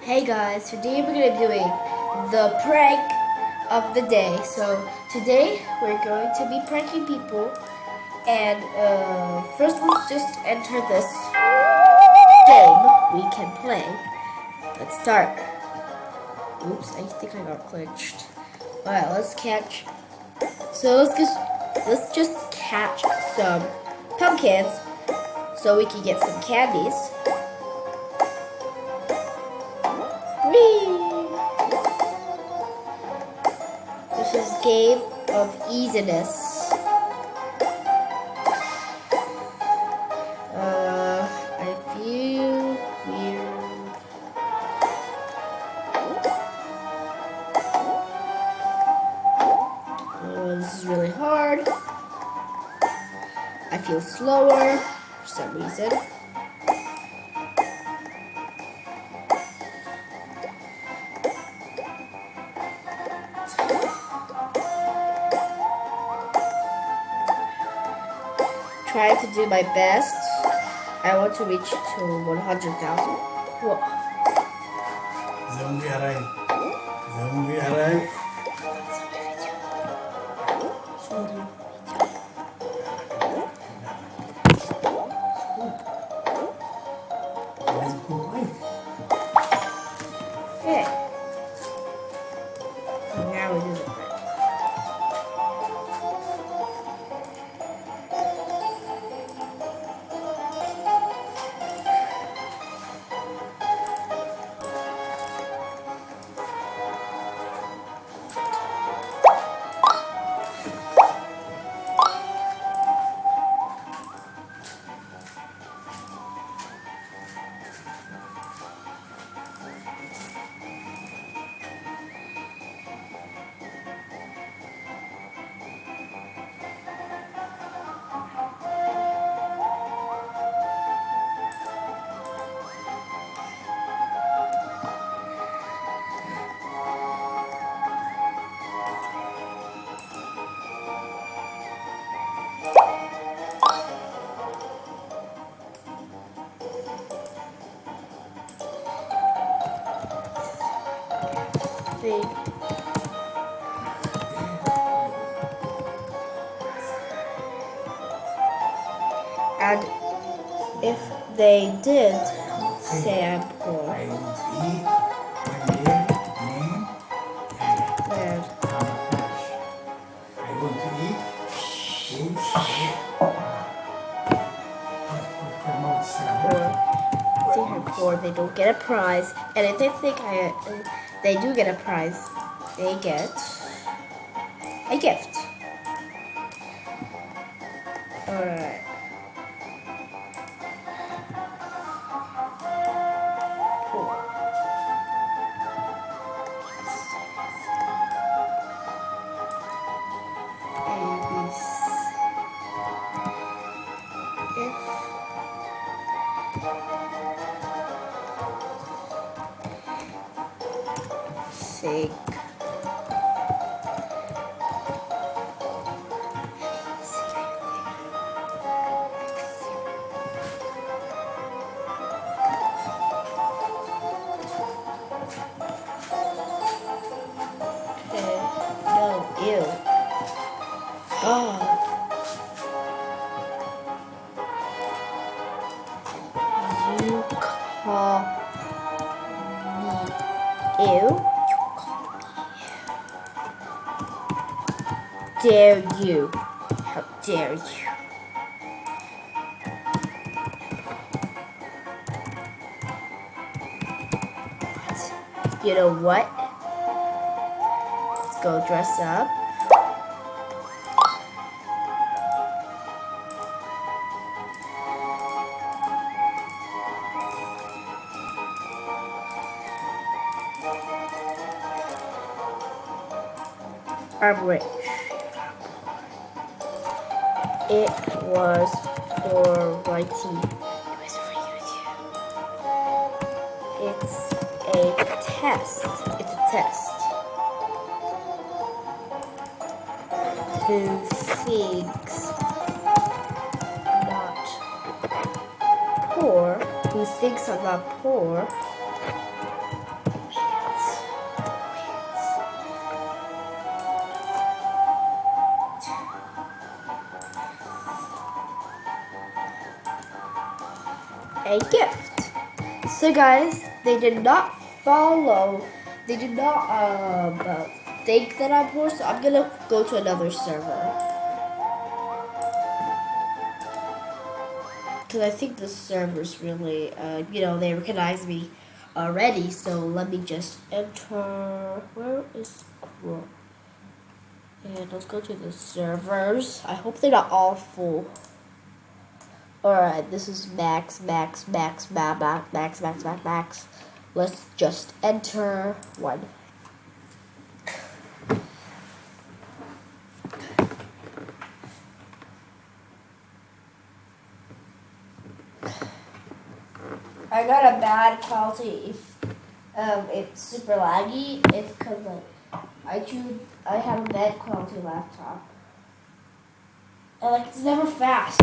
Hey guys, today we're going to be doing the prank of the day. So today we're going to be pranking people, and first let's just enter this game we can play. Let's start. Oops, I think I got glitched. Alright, let's catch. So let's just catch some pumpkins so we can get some candies. Whee! This is game of easiness. I feel weird. This is really hard. I feel slower for some reason. Trying to do my best. I want to reach to 100,000. Whoa. Zombie arrive. Zombie arrive. Okay. Now we do the prank. Thing. And if they did say I'm poor, I want to eat my name then I want to eat food. poor, if they're poor, they don't get a prize. And if they think they do get a prize, they get a gift. Alright. Sake. No, ew. Oh. You call me ew? Dare you? How dare you? You know what? Let's go dress up. I'm rich. It was for writing. It was for YouTube. It's a test. It's a test. Who thinks not poor? Who thinks I'm not poor? So guys, they did not follow. They did not think that I'm poor. So I'm gonna go to another server because I think the server's really, they recognize me already. So let me just enter. Where is Chrome? And let's go to the servers. I hope they're not all full. Alright, this is max. Let's just enter one. I got a bad quality. If it's super laggy, it's because I have a bad quality laptop. And it's never fast.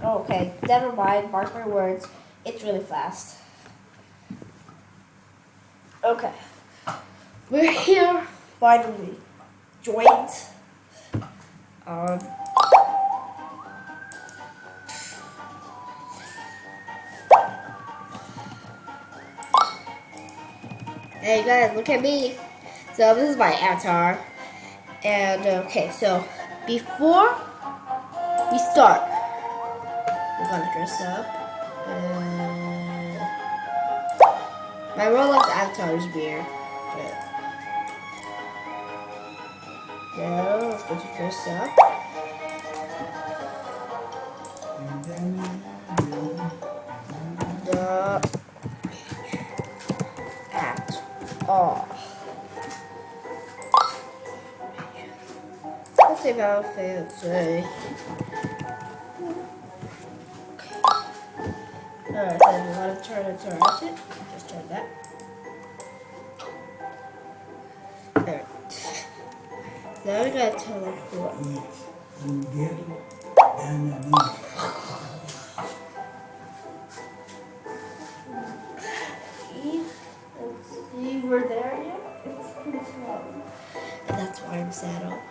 Okay, never mind. Mark my words. It's really fast. Okay. We're here, finally. Joined. Hey guys, look at me. So this is my avatar. And okay, so before we start, we're gonna dress up. My Roblox avatar is weird, but yeah, let's go to dress up. The at all. Let's see how fancy. Alright, then we want to turn it to rotate. Just turn that. Alright. Now we gotta teleport. Let's see, we're there yet? It's pretty slow. And that's why I'm saddled.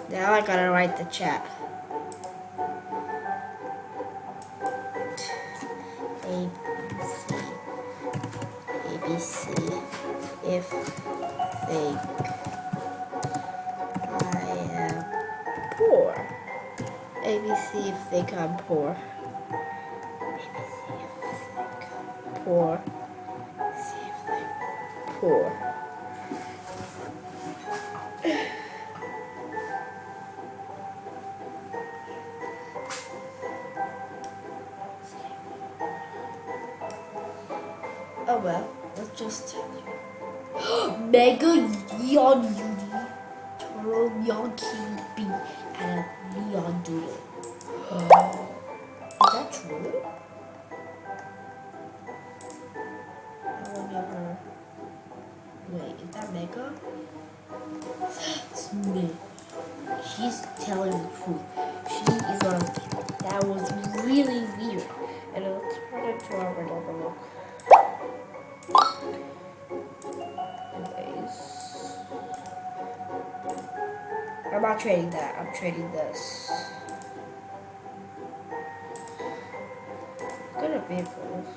Now I gotta write the chat. ABC if they I am poor. ABC if they come poor. ABC if they come poor. See if they're poor. Oh well, let's just Mega Neon Uni, Turtle Neon King B, and a Neon Doodle. Is that true? I will never. Wait, is that Mega? It's me. She's telling the truth. She is on. That was really weird. And let's turn it to our normal look. Anyways, I'm not trading that. I'm trading this. Go to vehicles.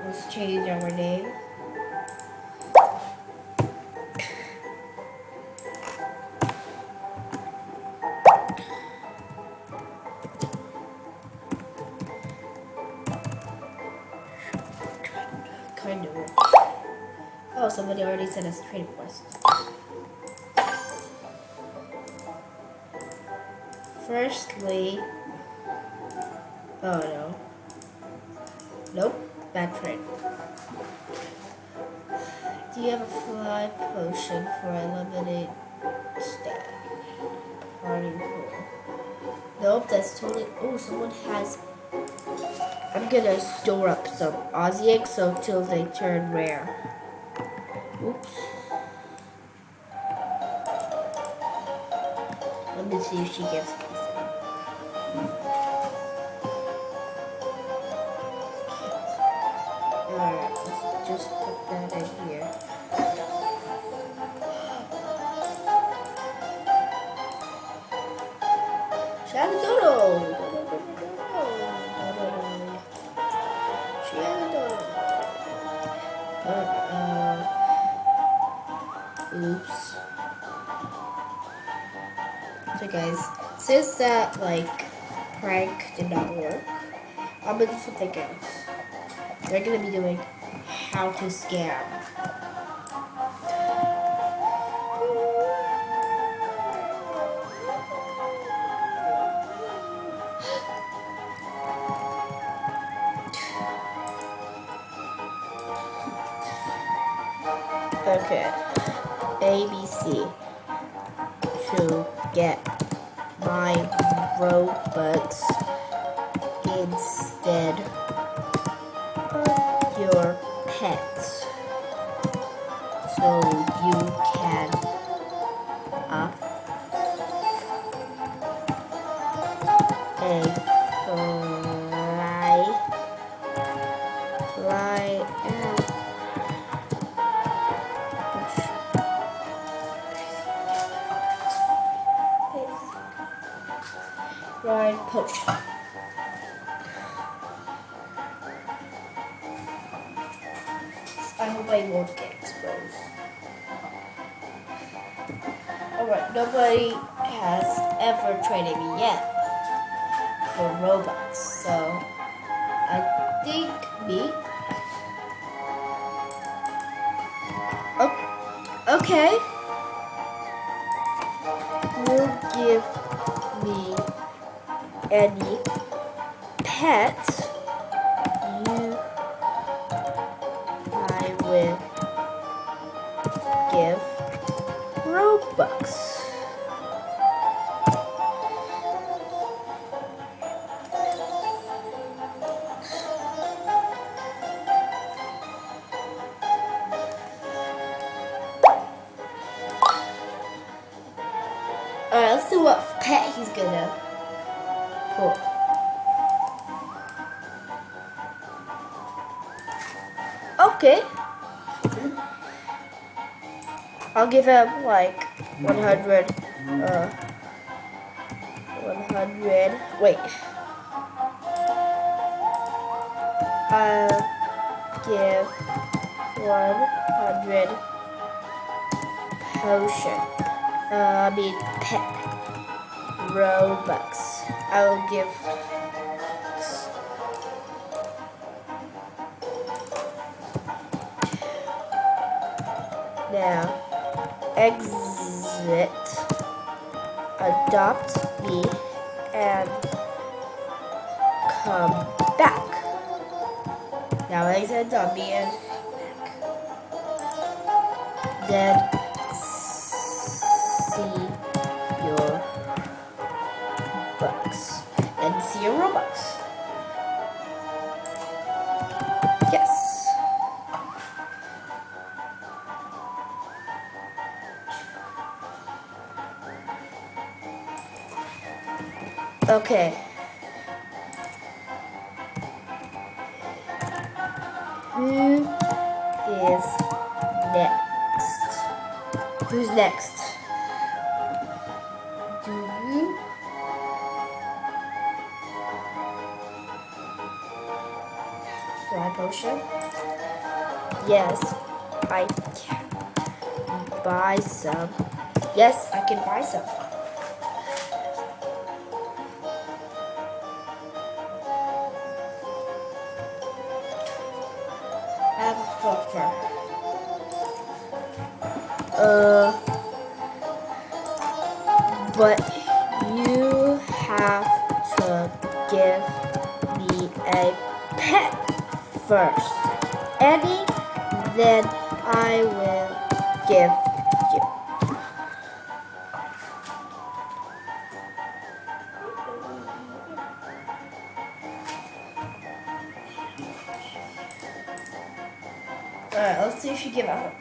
Let's change our name. Kind of. Oh, somebody already sent us a trade request. Firstly, oh no. Nope, bad trade. Do you have a fly potion for eliminate stat? Party pool. Nope, that's totally. Oh, someone has. I'm gonna store up some Aussie eggs so till they turn rare. Oops. Let me see if she gives me some. Alright, let's just put that in here. Oops. So guys, since that prank did not work, I'm gonna do something else. They're gonna be doing how to scam. Okay. ABC to get my Robux instead of your pets, so you can fly and ride potion. I hope I won't get exposed. Alright, nobody has ever traded me yet for Robux, so I think me. Oh, okay. Will give me any pets I will give Robux. Alright, let's see what pet he's gonna pull. Okay. I'll give him 100. 100. Wait. I'll give 100 potion. Pet Robux. I will give. Now, exit, adopt me, and come back. Now exit, adopt me, and then see your bucks and see your Robux. Yes. Okay. Who is next? Who's next? Do you? Fly potion? Yes, I can buy some. Yes, I can buy some. But you have to give me a pet first. Eddie, then I will give you. Alright, let's see if you give out.